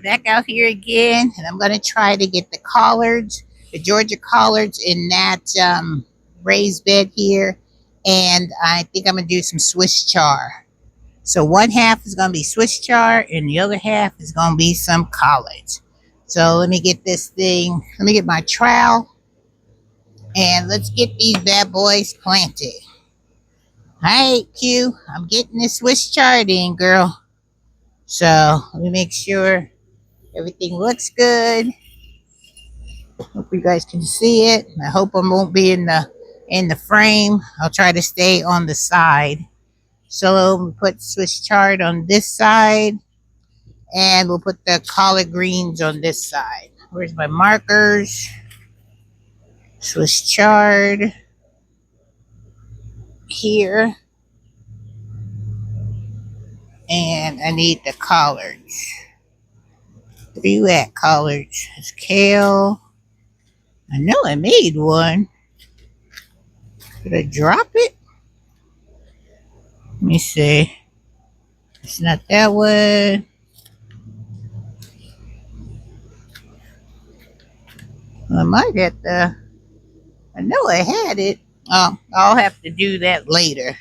back out here again, and I'm going to try to get the collards, the Georgia collards in that raised bed here. And I think I'm going to do some Swiss char. So one half is going to be Swiss char, and the other half is going to be some collards. So let me get this thing, let me get my trowel, and let's get these bad boys planted. All right, Q, I'm getting this Swiss chard in, girl. So let me make sure everything looks good. Hope you guys can see it. I hope I won't be in the frame. I'll try to stay on the side. So we put Swiss chard on this side, and we'll put the collard greens on this side. Where's my markers? Swiss chard here, and I need the collards. Where you at, collards? It's kale. I know I made one. Did I drop it? Let me see. It's not that one. I might have to. I know I had it. I'll have to do that later.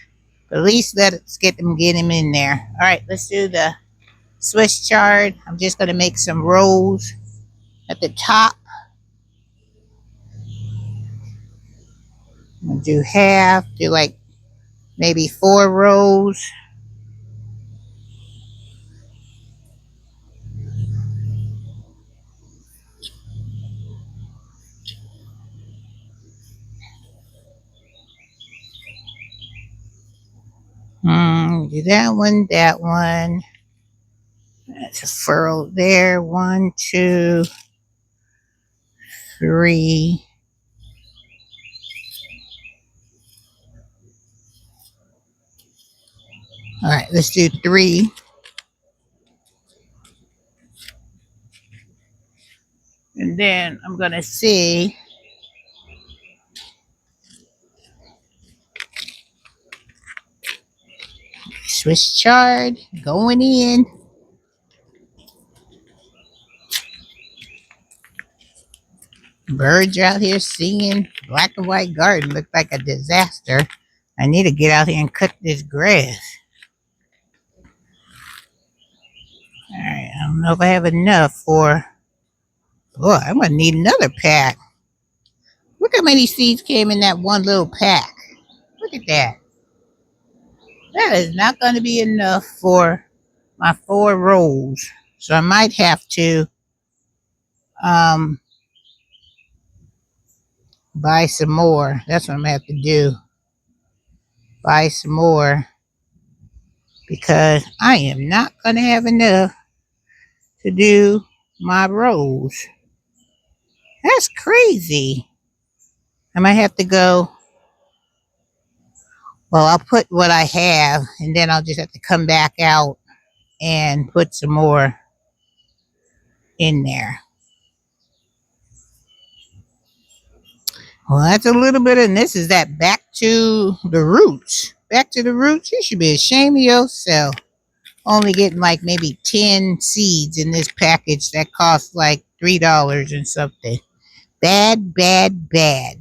But at least let's get him in there. All right, let's do the Swiss chard. I'm just gonna make some rows at the top. I'm gonna do half. Do like maybe 4 rows. Do that one, that one. That's a furrow there. 1, 2, 3. All right, let's do 3. And then I'm gonna see. Swiss chard going in. Birds out here singing. Black and white garden looked like a disaster. I need to get out here and cut this grass. Alright, I don't know if I have enough for. Boy, I'm gonna need another pack. Look how many seeds came in that one little pack. Look at that. That is not gonna be enough for my 4 rows. So I might have to um buy some more. That's what I'm gonna have to do. Buy some more, because I am not gonna have enough to do my rows. That's crazy. I might have to go. Well, I'll put what I have, and then I'll just have to come back out and put some more in there. Well, that's a little bit, and this is that back to the roots. Back to the roots. You should be ashamed of yourself. Only getting like maybe 10 seeds in this package that costs like $3 and something. Bad, bad, bad.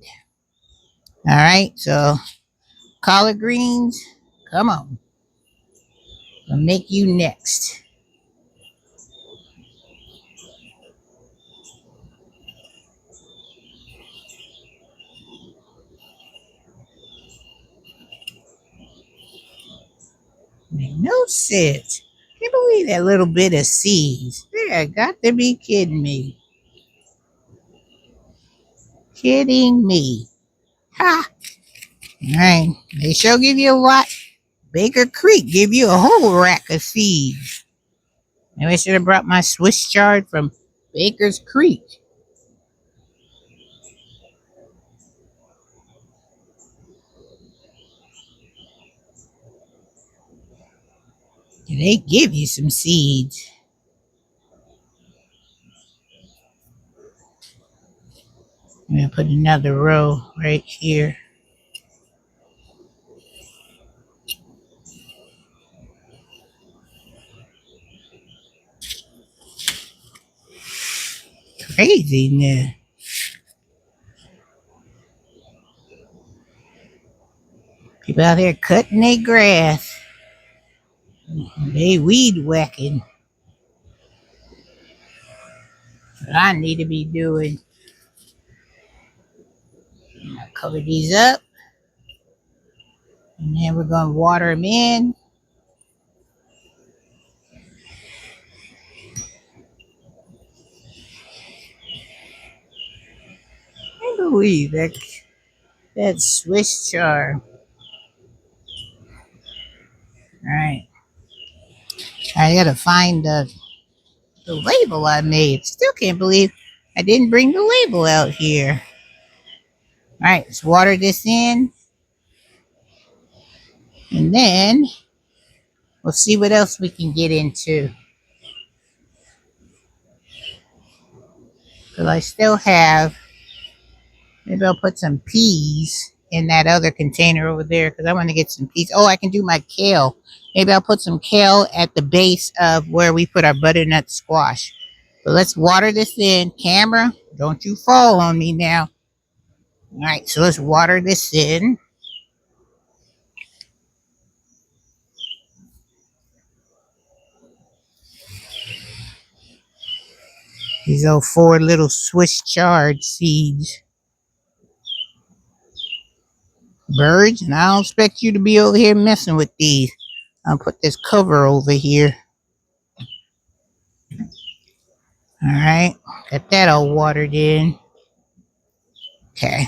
All right, so collard greens, come on. I'll make you next. Make no sense. Can't believe that little bit of seeds. Yeah, got to be kidding me. Kidding me. Ha! Alright, they sure give you a lot. Baker Creek give you a whole rack of seeds. Maybe I should have brought my Swiss chard from Baker's Creek. They give you some seeds. I'm going to put another row right here. weeds in there. People out here cutting their grass. They weed whacking. What I need to be doing. I'll cover these up. And then we're going to water them in. I believe that Swiss char. Alright. I gotta find the label I made. Still can't believe I didn't bring the label out here. Alright, let's water this in. And then we'll see what else we can get into. Because I still have, maybe I'll put some peas in that other container over there because I want to get some peas. Oh, I can do my kale. Maybe I'll put some kale at the base of where we put our butternut squash. So let's water this in. Camera, don't you fall on me now. All right, so let's water this in. These are 4 little Swiss chard seeds. Birds, and I don't expect you to be over here messing with these. I'll put this cover over here. All right, got that all watered in. Okay,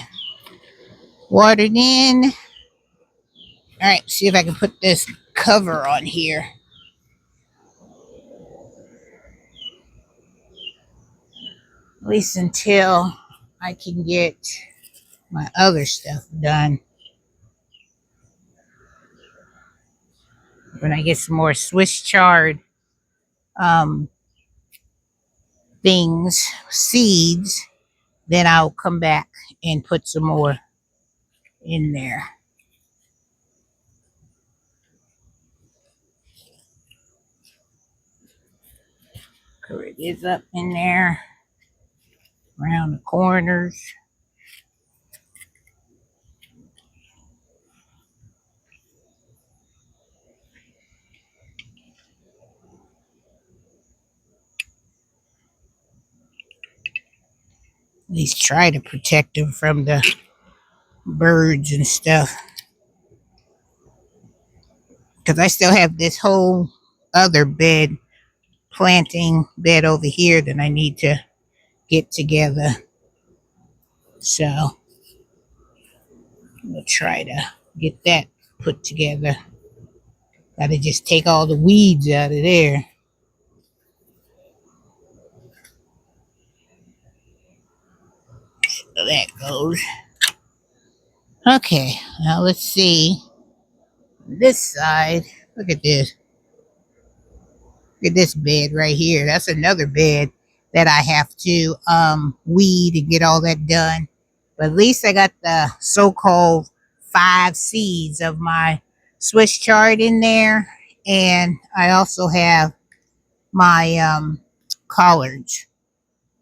watered in. All right, see if I can put this cover on here. At least until I can get my other stuff done. When I get some more Swiss chard things, seeds, then I'll come back and put some more in there. Cover this up in there, around the corners. At least try to protect them from the birds and stuff. Because I still have this whole other bed, planting bed over here that I need to get together. So we'll try to get that put together. Gotta just take all the weeds out of there. So that goes. Okay, now let's see. This side, look at this. Look at this bed right here. That's another bed that I have to weed and get all that done. But at least I got the so-called 5 seeds of my Swiss chard in there. And I also have my collards.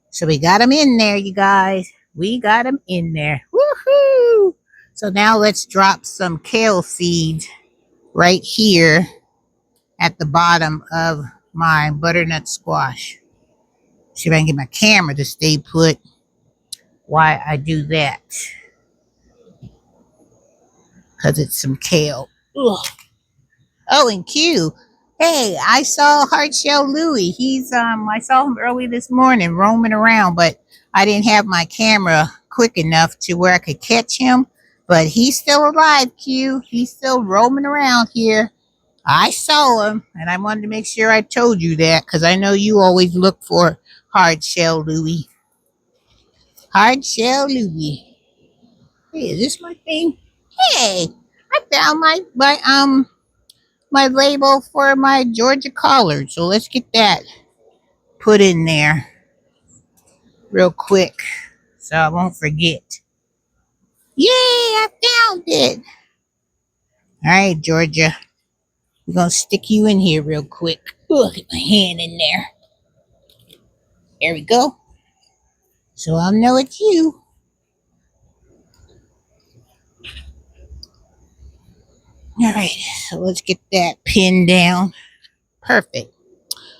So we got them in there, you guys. We got them in there. Woohoo! So now let's drop some kale seeds right here at the bottom of my butternut squash. See if I can get my camera to stay put while I do that. Because it's some kale. Ugh. Oh, and Q. Hey, I saw Hardshell Louie. I saw him early this morning roaming around, but I didn't have my camera quick enough to where I could catch him. But he's still alive, Q. He's still roaming around here. I saw him, and I wanted to make sure I told you that because I know you always look for Hardshell Louie. Hardshell Louie. Hey, is this my thing? Hey, I found my label for my Georgia collard. So let's get that put in there real quick so I won't forget. Yay, I found it. All right, Georgia. We're going to stick you in here real quick. Get my hand in there. There we go. So I'll know it's you. All right, so let's get that pinned down. Perfect.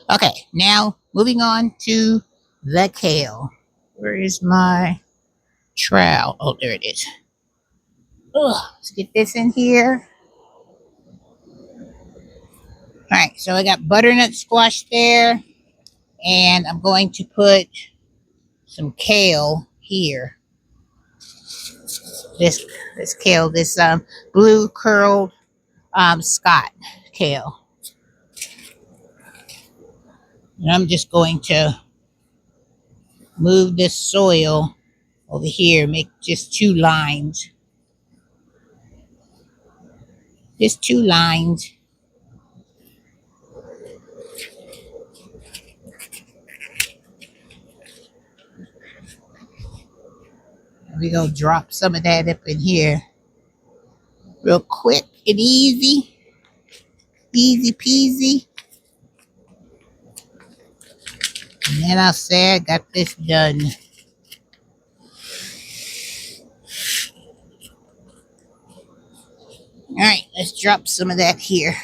Okay, now moving on to the kale. Where is my trowel? Oh, there it is. Ugh, let's get this in here. All right, so I got butternut squash there, and I'm going to put some kale here. This kale, this blue curled Scott kale. And I'm just going to move this soil over here, make just 2 lines. Just 2 lines. We gonna drop some of that up in here real quick and easy. Easy peasy. And then I'll say I got this done. Alright, let's drop some of that here.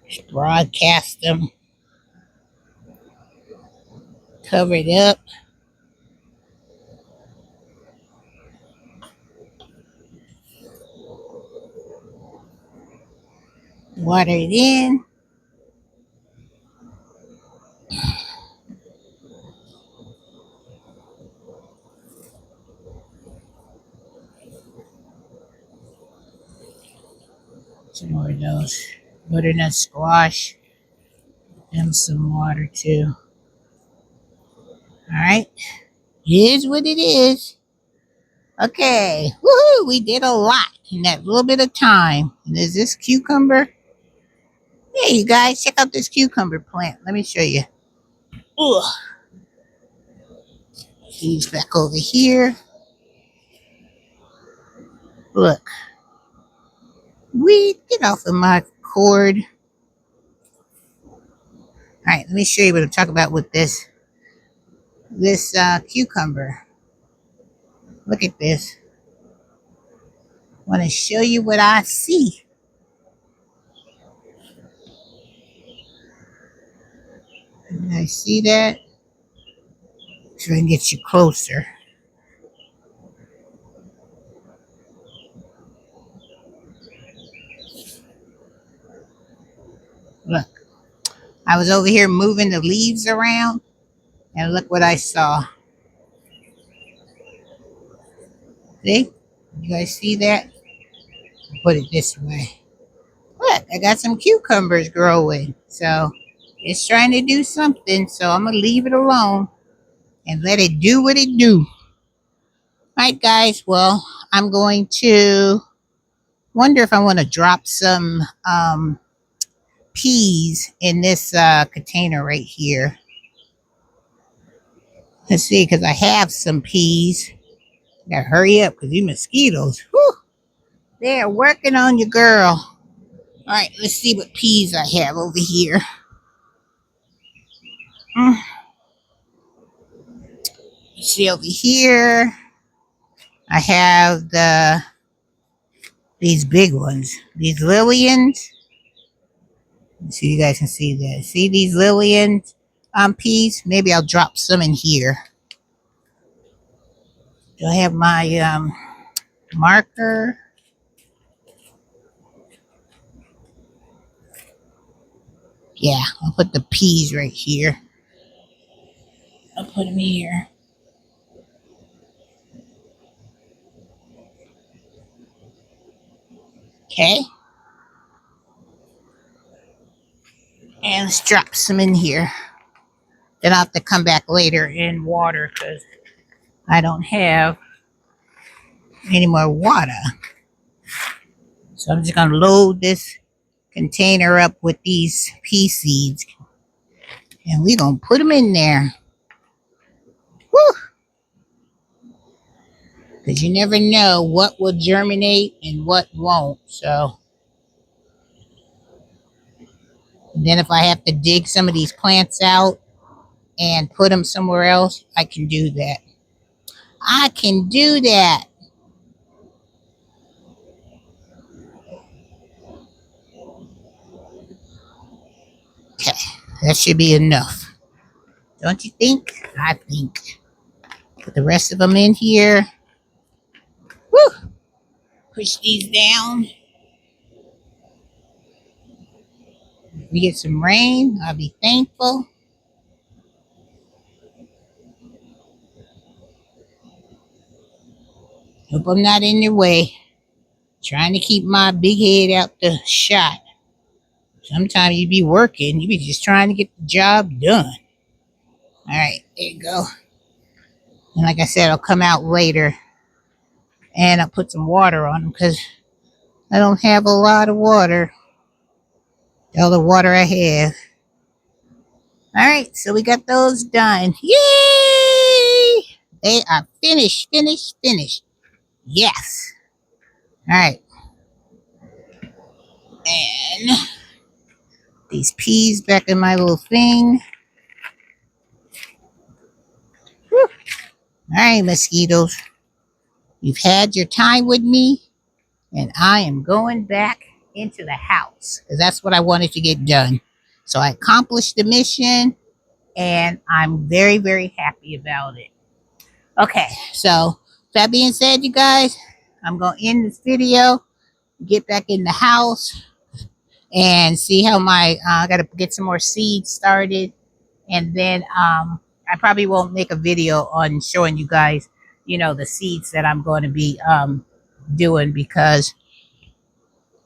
Just broadcast them. Cover it up. Water it in. Some more of those butternut squash. And some water too. Alright. Here's what it is. Okay. Woohoo! We did a lot in that little bit of time. And there's this cucumber. Hey, you guys, check out this cucumber plant. Let me show you. Ugh. He's back over here. Look. Get off of my cord. Alright, let me show you what I'm talking about with this cucumber. Look at this. I want to show you what I see. Can I see that? So I can get you closer. Look. I was over here moving the leaves around, and look what I saw. See? You guys see that? Put it this way. Look, I got some cucumbers growing. So it's trying to do something. So I'm going to leave it alone and let it do what it do. All right, guys. Well, I'm going to wonder if I want to drop some peas in this container right here. Let's see, because I have some peas. Gotta hurry up because these mosquitoes, whew, they're working on you, girl. All right, let's see what peas I have over here. Let's see over here. I have these big ones, these Lillians. Let's see, you guys can see that. See these Lillians peas? Maybe I'll drop some in here. Do I have my marker? Yeah, I'll put the peas right here. I'll put them here. Okay. And let's drop some in here. Then I'll have to come back later and water because I don't have any more water. So I'm just going to load this container up with these pea seeds. And we're going to put them in there. Woo! Because you never know what will germinate and what won't. So And then if I have to dig some of these plants out and put them somewhere else, I can do that. I can do that. Okay, that should be enough. Don't you think? I think. Put the rest of them in here. Woo! Push these down. If we get some rain, I'll be thankful. Hope I'm not in your way. Trying to keep my big head out the shot. Sometimes you be working, you be just trying to get the job done. All right, there you go. And like I said, I'll come out later and I'll put some water on them because I don't have a lot of water. All the water I have. All right, so we got those done. Yay! They are finished, finished, finished. Yes. All right. And these peas back in my little thing. Whew. All right, mosquitoes. You've had your time with me, and I am going back into the house because that's what I wanted to get done. So I accomplished the mission, and I'm very, very happy about it. Okay, so that being said, you guys, I'm going to end this video, get back in the house, and see how I got to get some more seeds started. And then I probably won't make a video on showing you guys, the seeds that I'm going to be doing because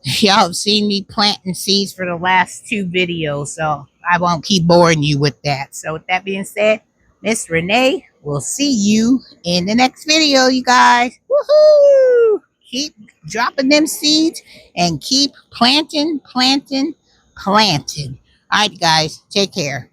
y'all have seen me planting seeds for the last 2 videos, so I won't keep boring you with that. So with that being said, Miss Renee, we'll see you in the next video, you guys. Woohoo! Keep dropping them seeds and keep planting, planting, planting. All right, guys, take care.